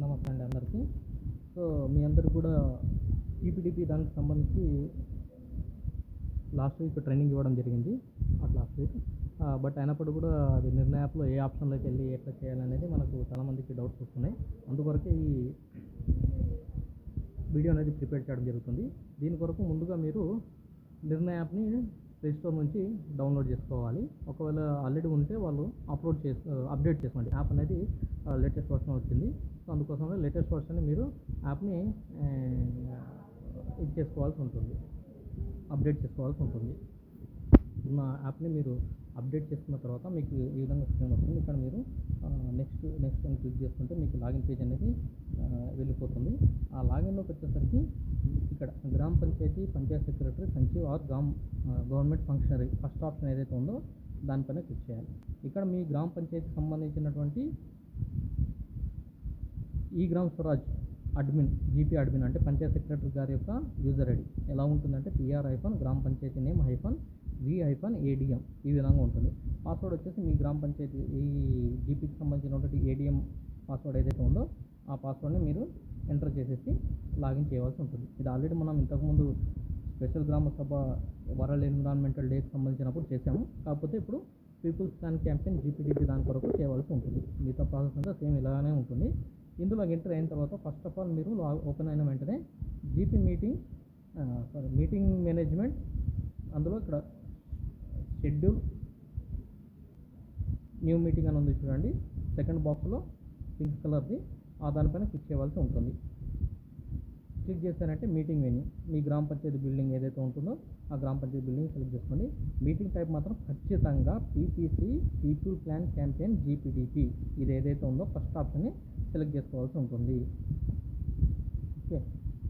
నమస్తే అండి అందరికీ. సో, మీ అందరికి కూడా ఈపీడీపీ దానికి సంబంధించి లాస్ట్ వీక్ ట్రైనింగ్ ఇవ్వడం జరిగింది. Last week. బట్ అయినప్పుడు కూడా అది నిర్ణయాప్‌లో ఏ ఆప్షన్‌లోకి వెళ్ళి ఎట్లా చేయాలనేది మనకు చాలామందికి డౌట్స్ వస్తున్నాయి. అందుకొరకే ఈ వీడియో అనేది ప్రిపేర్ చేయడం జరుగుతుంది. దీని కొరకు ముందుగా మీరు నిర్ణయ యాప్‌ని ప్లే స్టోర్ నుంచి డౌన్లోడ్ చేసుకోవాలి. ఒకవేళ ఆల్రెడీ ఉంటే వాళ్ళు అప్డేట్ చేసుకోండి. యాప్ అనేది లేటెస్ట్ వర్షన్ వచ్చింది. సో, అందుకోసమే లేటెస్ట్ వర్షన్‌ని మీరు యాప్‌ని ఇది చేసుకోవాల్సి ఉంటుంది. అప్డేట్ చేసుకోవాల్సి ఉంటుంది. ఉన్న యాప్‌ని మీరు అప్డేట్ చేసుకున్న తర్వాత మీకు ఈ విధంగా స్క్రీన్ వస్తుంది. ఇక్కడ మీరు నెక్స్ట్ అని క్లిక్ చేసుకుంటే మీకు లాగిన్ పేజ్ అనేది వెళ్ళిపోతుంది. ఆ లాగిన్‌లోకి వచ్చేసరికి ఇక్కడ గ్రామ పంచాయతీ, panchayat secretary, sachiv or government functionary first option ఏదైతే ఉందో దానిపైన క్లిక్ చేయాలి. ఇక్కడ మీ గ్రామ పంచాయతీకి సంబంధించినటువంటి ఈ Gram Swaraj admin, GP admin అంటే పంచాయత్ సెక్రటరీ గారి యొక్క యూజర్ ఐడి ఎలా ఉంటుందంటే గ్రామ పంచాయతీ నేమ్ -v-adm ఈ విధంగా ఉంటుంది. పాస్వర్డ్ వచ్చేసి మీ గ్రామ పంచాయతీ ఈ జీపీకి సంబంధించినటువంటి ఏడిఎం పాస్వర్డ్ ఏదైతే ఉందో ఆ పాస్వర్డ్ని మీరు ఎంటర్ చేసేసి లాగిన్ చేయవలసి ఉంటుంది. ఇది ఆల్రెడీ మనం ఇంతకుముందు స్పెషల్ గ్రామ సభ వరల్డ్ ఎన్విరాన్మెంటల్ డేకి సంబంధించినప్పుడు చేసాము. కాకపోతే ఇప్పుడు పీపుల్స్ ప్లాన్ క్యాంపెయిన్ జీపీడీపీ దాని కొరకు చేయవలసి ఉంటుంది. మిగతా ప్రాసెస్ అంతా సేమ్ ఇలానే ఉంటుంది. ఇందులో ఎంటర్ అయిన తర్వాత ఫస్ట్ ఆఫ్ ఆల్ మీరు ఓపెన్ అయిన వెంటనే జీపీ మీటింగ్ మేనేజ్మెంట్, అందులో ఇక్కడ షెడ్యూల్ న్యూ మీటింగ్ అని ఉంది చూడండి. సెకండ్ బాక్స్లో పింక్ కలర్ది దానిపైన క్లిక్ చేయవలసి ఉంటుంది. క్లిక్ చేశారంటే మీటింగ్ వెన్యూ మీ గ్రామ పంచాయతీ బిల్డింగ్ ఏదైతే ఉంటుందో ఆ గ్రామ పంచాయతీ బిల్డింగ్ సెలెక్ట్ చేసుకోండి. మీటింగ్ టైప్ మాత్రం ఖచ్చితంగా PPC, people plan campaign GPDP ఇది ఏదైతే ఉందో ఫస్ట్ ఆప్షన్ని సెలెక్ట్ చేసుకోవాల్సి ఉంటుంది. Okay,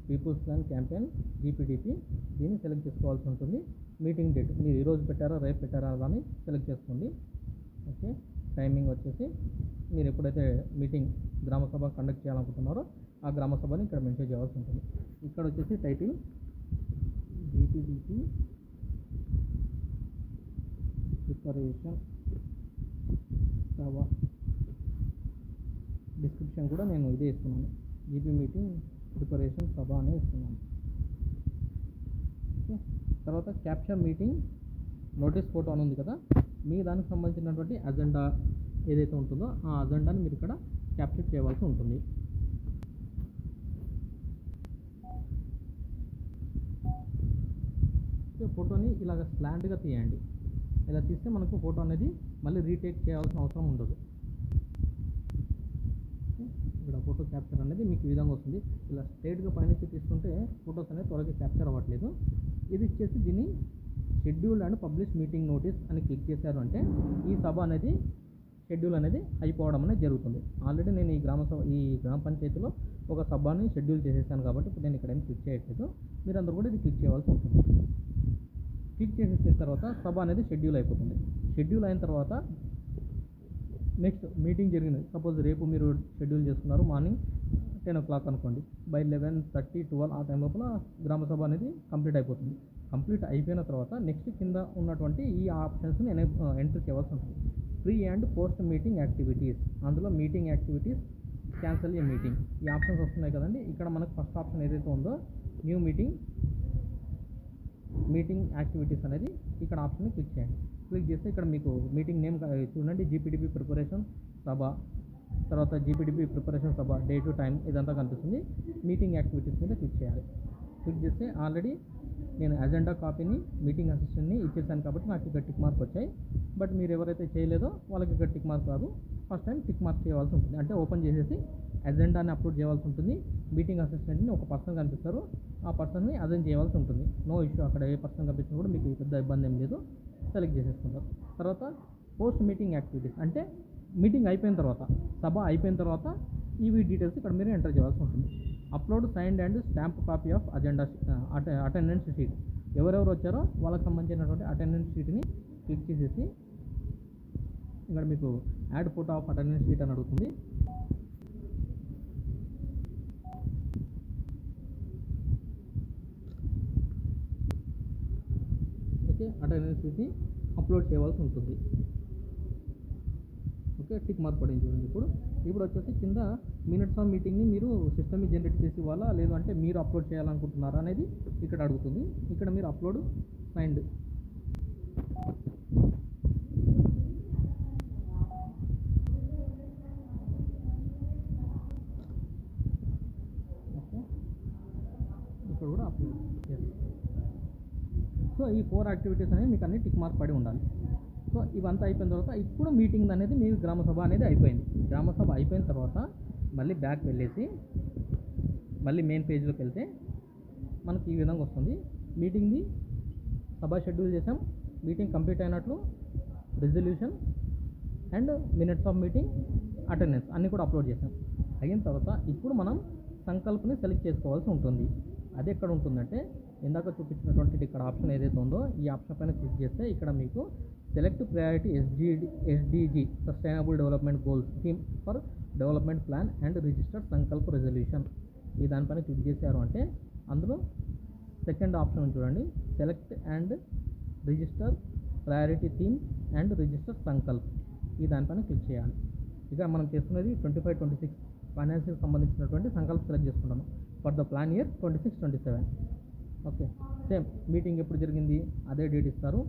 people's plan campaign GPDP దీన్ని సెలెక్ట్ చేసుకోవాల్సి ఉంటుంది. మీటింగ్ డేట్ మీరు ఈరోజు పెట్టారా రేపు పెట్టారా అని సెలెక్ట్ చేసుకోండి. ఓకే, టైమింగ్ వచ్చేసి మీరు ఎప్పుడైతే మీటింగ్ గ్రామ సభ కండక్ట్ చేయాలనుకుంటున్నారో ఆ గ్రామ సభని ఇక్కడ మెన్షన్ చేయాల్సి ఉంటుంది. ఇక్కడ వచ్చేసి టైటిల్ జీపీడీపీ ప్రిపరేషన్ సభ, డిస్క్రిప్షన్ కూడా నేను ఇదే ఇస్తున్నాను, జీపీ మీటింగ్ ప్రిపరేషన్ సభ అనే ఇస్తున్నాను. ఓకే, తర్వాత క్యాప్చర్ మీటింగ్ నోటీస్ ఫోటో అని ఉంది కదా, మీ దానికి సంబంధించినటువంటి అజెండా ఏదైతే ఉంటుందో ఆ అజెండాని మీరు ఇక్కడ క్యాప్చర్ చేయవలసి ఉంటుంది. ఫోటోని ఇలాగ స్లాంట్గా తీయండి. ఇలా తీస్తే మనకు ఫోటో అనేది మళ్ళీ రీటేక్ చేయాల్సిన అవసరం ఉండదు. ఇక్కడ ఫోటో క్యాప్చర్ అనేది మీకు ఈ విధంగా వస్తుంది. ఇలా స్ట్రైట్గా పైనుంచి తీసుకుంటే ఫొటోస్ అనేది త్వరగా క్యాప్చర్ అవ్వట్లేదు. ఇది ఇచ్చేసి దీన్ని scheduled and publish meeting notice అని క్లిక్ చేశారు అంటే ఈ సభ అనేది షెడ్యూల్ అనేది అయిపోవడం అనేది జరుగుతుంది. ఆల్రెడీ నేను ఈ గ్రామ పంచాయతీలో ఒక సభని షెడ్యూల్ చేసేసాను కాబట్టి ఇప్పుడు నేను ఇక్కడ ఏం క్లిక్ చేయట్లేదు. మీరు అందరూ కూడా ఇది క్లిక్ చేయవలసి ఉంటుంది. క్లిక్ చేసేసిన తర్వాత సభ అనేది షెడ్యూల్ అయిపోతుంది. షెడ్యూల్ అయిన తర్వాత నెక్స్ట్ మీటింగ్ జరిగింది. సపోజ్ రేపు మీరు షెడ్యూల్ చేసుకున్నారు మార్నింగ్ 10 o'clock అనుకోండి. బై 11:30, 12 ఆ టైం లోపల గ్రామ సభ అనేది కంప్లీట్ అయిపోతుంది. కంప్లీట్ అయిపోయిన తర్వాత నెక్స్ట్ కింద ఉన్నటువంటి ఈ ఆప్షన్స్ని ఎంటర్ చేయవలసి ఉంటుంది. Pre and post meeting activities, అందులో మీటింగ్ యాక్టివిటీస్, క్యాన్సిల్ ఏ మీటింగ్ ఈ ఆప్షన్స్ వస్తున్నాయి కదండి. ఇక్కడ మనకు ఫస్ట్ ఆప్షన్ ఏదైతే ఉందో న్యూ మీటింగ్ యాక్టివిటీస్ అనేది ఇక్కడ ఆప్షన్ని క్లిక్ చేయండి. క్లిక్ చేస్తే ఇక్కడ మీకు మీటింగ్ నేమ్ చూడండి, జీపీడీపీ ప్రిపరేషన్ సభ, తర్వాత జీపీడీపీ ప్రిపరేషన్ సభ డేటు టైం ఇదంతా కనిపిస్తుంది. మీటింగ్ యాక్టివిటీస్ మీద క్లిక్ చేయాలి. క్లిక్ చేస్తే ఆల్రెడీ నేను అజెండా కాపీని మీటింగ్ అసిస్టెంట్ని ఇచ్చేసాను కాబట్టి నాకు ఇక్కడ టిక్ మార్క్ వచ్చాయి. బట్ మీరు ఎవరైతే చేయలేదో వాళ్ళకి ఇక్కడ టిక్ మార్క్ రాదు. ఫస్ట్ టైం టిక్ మార్క్ చేయవలసి ఉంటుంది. అంటే ఓపెన్ చేసేసి అజెండాని అప్లోడ్ చేయవలసి ఉంటుంది. మీటింగ్ అసిస్టెంట్ని ఒక పర్సన్ కనిపిస్తారు, ఆ పర్సన్ని అజెండ్ చేయవలసి ఉంటుంది. నో ఇష్యూ, అక్కడ ఏ పర్సన్ కనిపించినా కూడా మీకు పెద్ద ఇబ్బంది ఏం లేదు. సెలెక్ట్ చేసేసుకుంటారు. తర్వాత పోస్ట్ మీటింగ్ యాక్టివిటీస్ అంటే మీటింగ్ అయిపోయిన తర్వాత, సభ అయిపోయిన తర్వాత ఈవీ డీటెయిల్స్ ఇక్కడ మీరు ఎంటర్ చేయాల్సి ఉంటుంది. Upload signed and stamp copy of agenda attendance sheet, ఎవరెవరు వచ్చారో వాళ్ళకి సంబంధించినటువంటి అటెండెన్స్ షీట్ని క్లిక్ చేసేసి ఇక్కడ మీకు add photo of attendance sheet అని అడుగుతుంది. ఓకే, అటెండెన్స్ షీట్ని అప్లోడ్ చేయవలసి ఉంటుంది. ఓకే, టిక్ మార్క్ పడింది చూడండి. ఇప్పుడు వచ్చేసి కింద మినిట్స్ ఆఫ్ మీటింగ్ని మీరు సిస్టమ్ని జనరేట్ చేసి ఇవ్వాలా, లేదు అంటే మీరు అప్లోడ్ చేయాలనుకుంటున్నారా అనేది ఇక్కడ అడుగుతుంది. ఇక్కడ మీరు అప్లోడ్ సైన్డ్. ఓకే, ఇక్కడ కూడా అప్లోడ్. ఎస్. సో ఈ 4 యాక్టివిటీస్ అనేవి మీకు అన్ని టిక్ మార్క్ పడి ఉండాలి. సో ఇవంతా అయిపోయిన తర్వాత ఇప్పుడు మీటింగ్ అనేది మీ గ్రామసభ అనేది అయిపోయింది. గ్రామసభ అయిపోయిన తర్వాత మళ్ళీ బ్యాక్ వెళ్ళేసి మళ్ళీ మెయిన్ పేజ్లోకి వెళ్తే మనకి ఈ విధంగా వస్తుంది. మీటింగ్ది సభ షెడ్యూల్ చేసాం, మీటింగ్ కంప్లీట్ అయినట్లు, resolution and minutes of meeting, attendance అన్నీ కూడా అప్లోడ్ చేసాం. అయిన తర్వాత ఇప్పుడు మనం సంకల్ప్ని సెలెక్ట్ చేసుకోవాల్సి ఉంటుంది. అది ఎక్కడ ఉంటుందంటే ఇందాక చూపించినటువంటి ఇక్కడ ఆప్షన్ ఏదైతే ఉందో ఈ ఆప్షన్ పైన క్లిక్ చేస్తే ఇక్కడ మీకు select priority SDG sustainable development goals theme for development plan and registered Sankalp resolution ఈ దానిపైన క్లిక్ చేశారు అంటే అందులో సెకండ్ ఆప్షన్ చూడండి, select and register priority theme and register Sankalp ఈ దానిపైన క్లిక్ చేయాలి. ఇక మనం చేస్తున్నది 25-26 ఫైనాన్స్కి సంబంధించినటువంటి సంకల్ప్ సెలెక్ట్ చేసుకుంటాము for the plan year 26-27. Okay, same meeting ఎప్పుడు జరిగింది అదే డేట్ ఇస్తారు.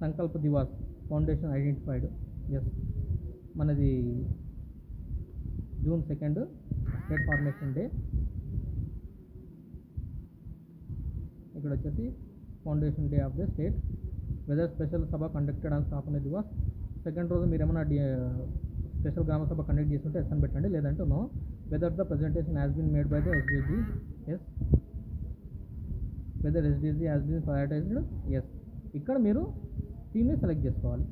Sankalp Diwas foundation identified. Yes, మనది June 2 స్టేట్ ఫార్మేషన్ డే. ఇక్కడ వచ్చేసి foundation day of the state. Whether special sabha conducted on Sthapana Diwas. Second రోజు మీరు ఏమైనా స్పెషల్ గ్రామ సభ కండక్ట్ చేస్తుంటే ఎస్ అని పెట్టండి, లేదంటే no. Whether the presentation has been made by the SDG. Yes. Whether SDG has been prioritised. Yes. ఇక్కడ మీరు థీమ్ని సెలెక్ట్ చేసుకోవాలి.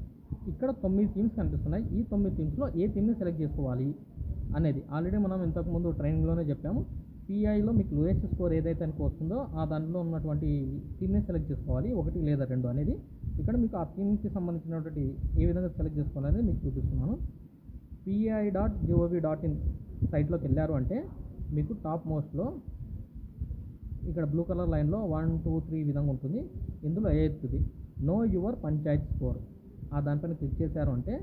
ఇక్కడ 9 థీమ్స్ కనిపిస్తున్నాయి. ఈ 9 థీమ్స్లో ఏ థీమ్ని సెలెక్ట్ చేసుకోవాలి అనేది ఆల్రెడీ మనం ఇంతకుముందు ట్రైనింగ్లోనే చెప్పాము. పిఐలో మీకు లోయెస్ట్ స్కోర్ ఏదైతే అనుకో వస్తుందో ఆ దాంట్లో ఉన్నటువంటి థీమ్ని సెలెక్ట్ చేసుకోవాలి, 1 లేదా 2 అనేది. ఇక్కడ మీకు ఆ థీమ్కి సంబంధించినటువంటి ఏ విధంగా సెలెక్ట్ చేసుకోవాలనేది మీకు చూపిస్తున్నాను. pi.gov.in సైట్లోకి వెళ్ళారు అంటే మీకు టాప్ మోస్ట్లో ఇక్కడ బ్లూ కలర్ లైన్లో 1, 2, 3 విధంగా ఉంటుంది. ఇందులో ఎయిత్ది నో యువర్ పంచాయత్ స్కోర్ ఆ దానిపైన క్లిక్ చేశారు అంటే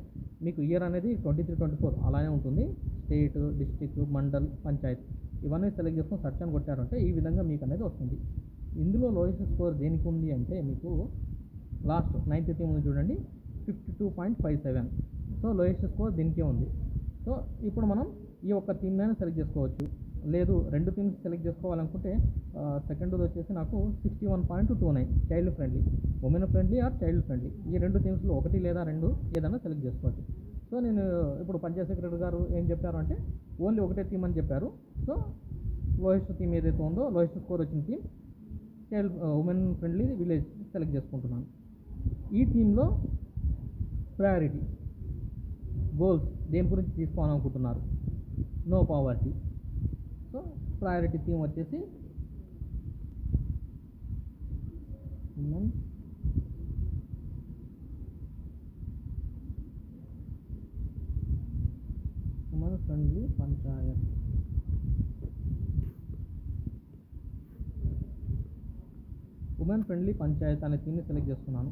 మీకు ఇయర్ అనేది 23-24 అలానే ఉంటుంది. స్టేట్, డిస్ట్రిక్ట్, మండల్, పంచాయత్ ఇవన్నీ సెలెక్ట్ చేసుకొని సర్చ్ అని కొట్టారంటే ఈ విధంగా మీకు అనేది వస్తుంది. ఇందులో లోయెస్ట్ స్కోర్ దేనికి ఉంది అంటే మీకు లాస్ట్ 9th థీమ్ ఉంది చూడండి, 52.57. సో లోయెస్ట్ స్కోర్ దీనికే ఉంది. సో ఇప్పుడు మనం ఈ ఒక్క థీమ్ అయినా సెలెక్ట్ చేసుకోవచ్చు, లేదు 2 థీమ్స్ సెలెక్ట్ చేసుకోవాలనుకుంటే సెకండ్ది వచ్చేసి నాకు 61.29 child friendly, women friendly or child friendly ఈ 2 థీమ్స్లో 1 లేదా 2 ఏదైనా సెలెక్ట్ చేసుకోవచ్చు. సో నేను ఇప్పుడు పంచాయత్ సెక్రటరీ గారు ఏం చెప్పారు అంటే ఓన్లీ ఒకటే థీమ్ అని చెప్పారు. సో లోయెస్ట్ థీమ్ ఏదైతే ఉందో లోయెస్ట్ స్కోర్ వచ్చిన theme child women friendly village select చేసుకుంటున్నాను. ఈ థీమ్లో ప్రయారిటీ గోల్స్ దేని గురించి తీసుకోవాలనుకుంటున్నారు, no poverty. So priority theme వచ్చేసి women friendly panchayat. Women friendly panchayat అనే థీమ్ని సెలెక్ట్ చేస్తున్నాను.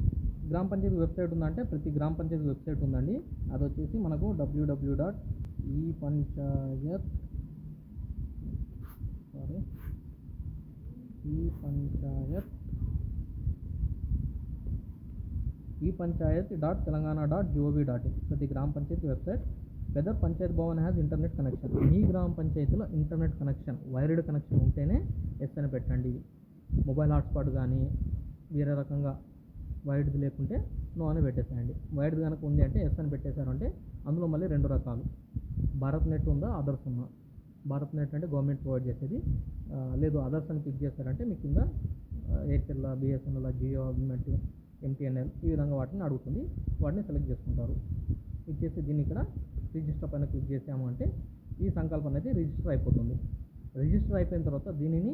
గ్రామ పంచాయతీ వెబ్సైట్ ఉందంటే ప్రతి గ్రామ పంచాయతీ వెబ్సైట్ ఉందండి. అది వచ్చేసి మనకు www.epanchayat.telangana.gov.in ప్రతి గ్రామ పంచాయతీ website. Whether panchayat Bhavan has internet connection. మీ గ్రామ పంచాయతీలో ఇంటర్నెట్ కనెక్షన్ వైర్డ్ కనెక్షన్ ఉంటేనే ఎస్ అని పెట్టండి. మొబైల్ హాట్స్పాట్ కానీ వేరే రకంగా వైర్డ్ది లేకుంటే నో అని పెట్టేసేయండి. వైర్డ్ కనుక ఉంది అంటే ఎస్ అని పెట్టేశారంటే అందులో మళ్ళీ 2 రకాలు, భారత్ నెట్ ఉందా, అదర్స్ ఉందా. భారత్ నెట్ అంటే గవర్నమెంట్ ప్రొవైడ్ చేసేది, లేదు అదర్స్ అని క్లిక్ చేశారంటే మీకు కింద Airtel, BSNL, Jio, net, MTNL ఈ విధంగా వాటిని అడుగుతుంది. వాటిని సెలెక్ట్ చేసుకుంటారు. ఇచ్చేసి దీన్ని ఇక్కడ రిజిస్టర్ పైన క్లిక్ చేసాము అంటే ఈ సంకల్పం అనేది రిజిస్టర్ అయిపోతుంది. రిజిస్టర్ అయిపోయిన తర్వాత దీనిని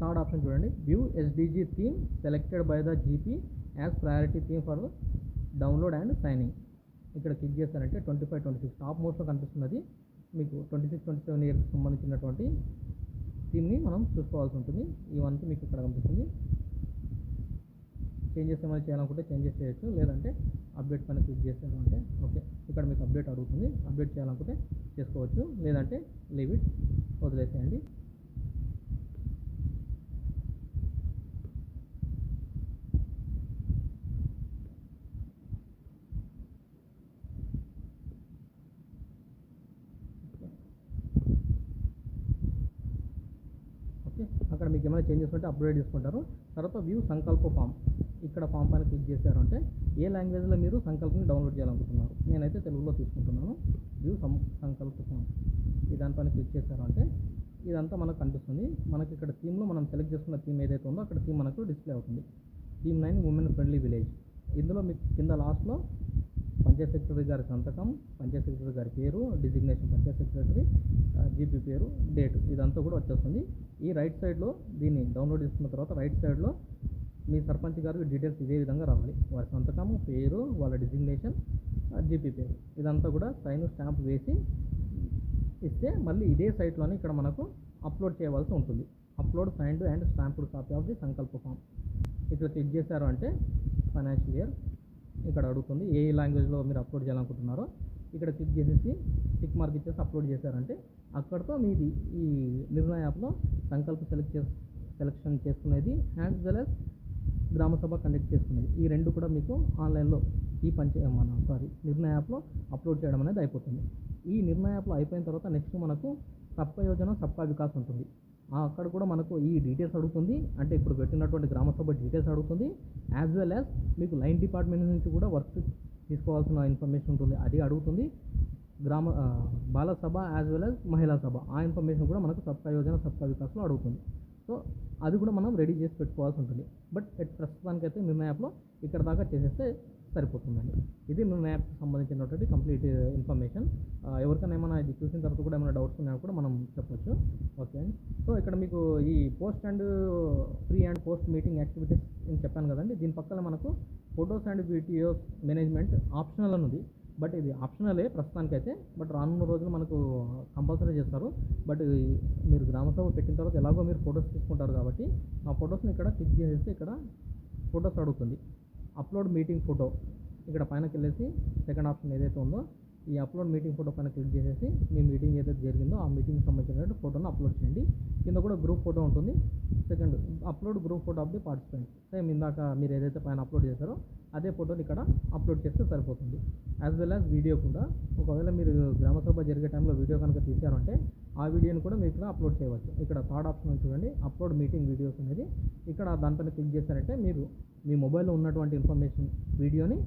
థర్డ్ ఆప్షన్ చూడండి, view SDG theme selected by the GP as priority theme for download and signing. ఇక్కడ క్లిక్ చేస్తారంటే 25-26 టాప్ మోస్ట్లో కనిపిస్తున్నది. మీకు 26-27 ఇయర్కి సంబంధించినటువంటి థీమ్ని మనం చూసుకోవాల్సి ఉంటుంది. ఇవన్నీ మీకు ఇక్కడ కనిపిస్తుంది. చేంజెస్ ఏమైనా చేయాలనుకుంటే చేంజెస్ చేయొచ్చు, లేదంటే అప్డేట్ పైన క్లిక్ చేశారు అంటే ఓకే, ఇక్కడ మీకు అప్డేట్ అడుగుతుంది. అప్డేట్ చేయాలనుకుంటే చేసుకోవచ్చు, లేదంటే లీవ్ ఇట్, వదిలేసేయండి. ఓకే, అక్కడ మీకు ఏమైనా చేంజెస్ ఉంటే అప్డేట్ చేసుకుంటారు. తర్వాత వ్యూ సంకల్ప ఫామ్, ఇక్కడ ఫామ్ పైన క్లిక్ చేశారు అంటే ఏ లాంగ్వేజ్లో మీరు సంకల్పని డౌన్లోడ్ చేయాలనుకుంటున్నారు. నేనైతే తెలుగులో తీసుకుంటున్నాను. వ్యూ సంకల్ప ఫామ్, ఈ దానిపైన క్లిక్ చేశారు అంటే ఇదంతా మనకు కనిపిస్తుంది. మనకి ఇక్కడ థీమ్లో మనం సెలెక్ట్ చేసుకున్న థీమ్ ఏదైతే ఉందో అక్కడ థీమ్ మనకు డిస్ప్లే అవుతుంది. Theme 9 women friendly village. ఇందులో మీకు కింద లాస్ట్లో పంచాయత్ సెక్రటరీ గారి సంతకం, పంచాయత్ సెక్రటరీ గారి పేరు, డిజిగ్నేషన్ పంచాయత్ సెక్రటరీ, జీపీ పేరు, డేట్, ఇదంతా కూడా వచ్చేస్తుంది. ఈ రైట్ సైడ్లో దీన్ని డౌన్లోడ్ చేసుకున్న తర్వాత రైట్ సైడ్లో మీ సర్పంచ్ గారికి డీటెయిల్స్ ఇదే విధంగా రావాలి. వారి సంతకము, పేరు, వాళ్ళ డిజిగ్నేషన్, జీపీ పేరు, ఇదంతా కూడా సైన్ స్టాంప్ వేసి ఇస్తే మళ్ళీ ఇదే సైట్లోనే ఇక్కడ మనకు అప్లోడ్ చేయవలసి ఉంటుంది. Upload signed and stamped copy of the సంకల్ప ఫామ్. ఇక్కడ క్లిక్ చేశారు అంటే ఫైనాన్షియల్ ఇయర్ ఇక్కడ అడుగుతుంది. ఏ లాంగ్వేజ్లో మీరు అప్లోడ్ చేయాలనుకుంటున్నారో ఇక్కడ క్లిక్ చేసేసి టిక్ మార్క్ ఇచ్చేసి అప్లోడ్ చేశారంటే అక్కడితో మీది ఈ నిర్ణయ యాప్లో సంకల్ప సెలెక్షన్ చేసుకునేది as well as gram sabha conduct చేసుకునేది, ఈ రెండు కూడా మీకు ఆన్లైన్లో ఈ నిర్ణయ యాప్లో అప్లోడ్ చేయడం అనేది అయిపోతుంది. ఈ నిర్ణయ యాప్లో అయిపోయిన తర్వాత నెక్స్ట్ మనకు సబ్కా యోజన సబ్కా వికాస్ ఉంటుంది. అక్కడ కూడా మనకు ఈ డీటెయిల్స్ అడుగుతుంది. అంటే ఇప్పుడు పెట్టినటువంటి గ్రామసభ డీటెయిల్స్ అడుగుతుంది. యాజ్ వెల్ యాజ్ మీకు లైన్ డిపార్ట్మెంట్ నుంచి కూడా వర్క్ తీసుకోవాల్సిన ఇన్ఫర్మేషన్ ఉంటుంది, అది అడుగుతుంది. బాలసభ యాజ్ వెల్ యాజ్ మహిళా సభ, ఆ ఇన్ఫర్మేషన్ కూడా మనకు సబ్కా యోజన సబ్కా వికాస్లో అడుగుతుంది. సో అది కూడా మనం రెడీ చేసి పెట్టుకోవాల్సి ఉంటుంది. బట్ ప్రస్తుతానికైతే నిర్ణయ యాప్లో ఇక్కడ దాకా చేసేస్తే సరిపోతుందండి. ఇది నిర్ణయ యాప్కి సంబంధించినటువంటి కంప్లీట్ ఇన్ఫర్మేషన్. ఎవరికైనా ఏమైనా ఇది చూసిన తర్వాత కూడా ఏమైనా డౌట్స్ ఉన్నాయో కూడా మనం చెప్పొచ్చు. ఓకే అండి. సో ఇక్కడ మీకు ఈ post and pre and post meeting activities అని చెప్పాను కదండి. దీని పక్కన మనకు photos and videos management optional అని ఉంది. బట్ ఇది ఆప్షనలే ప్రస్తుతానికైతే. బట్ రానున్న రోజులు మనకు కంపల్సరీ చేస్తారు. బట్ మీరు గ్రామసభ పెట్టిన తర్వాత ఎలాగో మీరు ఫొటోస్ తీసుకుంటారు కాబట్టి ఆ ఫొటోస్ని ఇక్కడ క్లిక్ చేసేస్తే ఇక్కడ ఫొటోస్ అడుగుతుంది. అప్లోడ్ మీటింగ్ ఫోటో, ఇక్కడ పైనకి వెళ్ళేసి సెకండ్ ఆప్షన్ ఏదైతే ఉందో ఈ అప్లోడ్ మీటింగ్ ఫోటో పైన క్లిక్ చేసేసి మీ మీటింగ్ ఏదైతే జరిగిందో ఆ మీటింగ్కి సంబంధించినటువంటి ఫోటోను అప్లోడ్ చేయండి. కింద కూడా గ్రూప్ ఫోటో ఉంటుంది. Second upload group photo of the participant, same ఇందాక మీరు ఏదైతే పైన అప్లోడ్ చేశారో అదే ఫోటోని ఇక్కడ అప్లోడ్ చేస్తే సరిపోతుంది. యాజ్ వెల్ యాజ్ వీడియో కూడా, ఒకవేళ మీరు గ్రామసభ జరిగే టైంలో వీడియో కనుక తీశారంటే ఆ వీడియోని కూడా మీరు ఇక్కడ అప్లోడ్ చేయవచ్చు. ఇక్కడ థర్డ్ ఆప్షన్ చూడండి, అప్లోడ్ మీటింగ్ వీడియోస్ అనేది. ఇక్కడ దానిపైన క్లిక్ చేశారంటే మీరు మీ మొబైల్లో ఉన్నటువంటి ఇన్ఫర్మేషన్ వీడియోని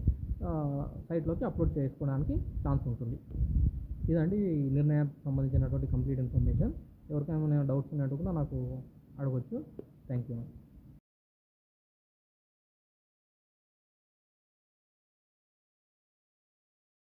సైట్లోకి అప్లోడ్ చేసుకోవడానికి ఛాన్స్ ఉంటుంది. ఇదండి నిర్ణయానికి సంబంధించినటువంటి కంప్లీట్ ఇన్ఫర్మేషన్. ఎవరికైనా డౌట్స్ ఉన్నట్టు కూడా నాకు అడగవచ్చు. Thank you.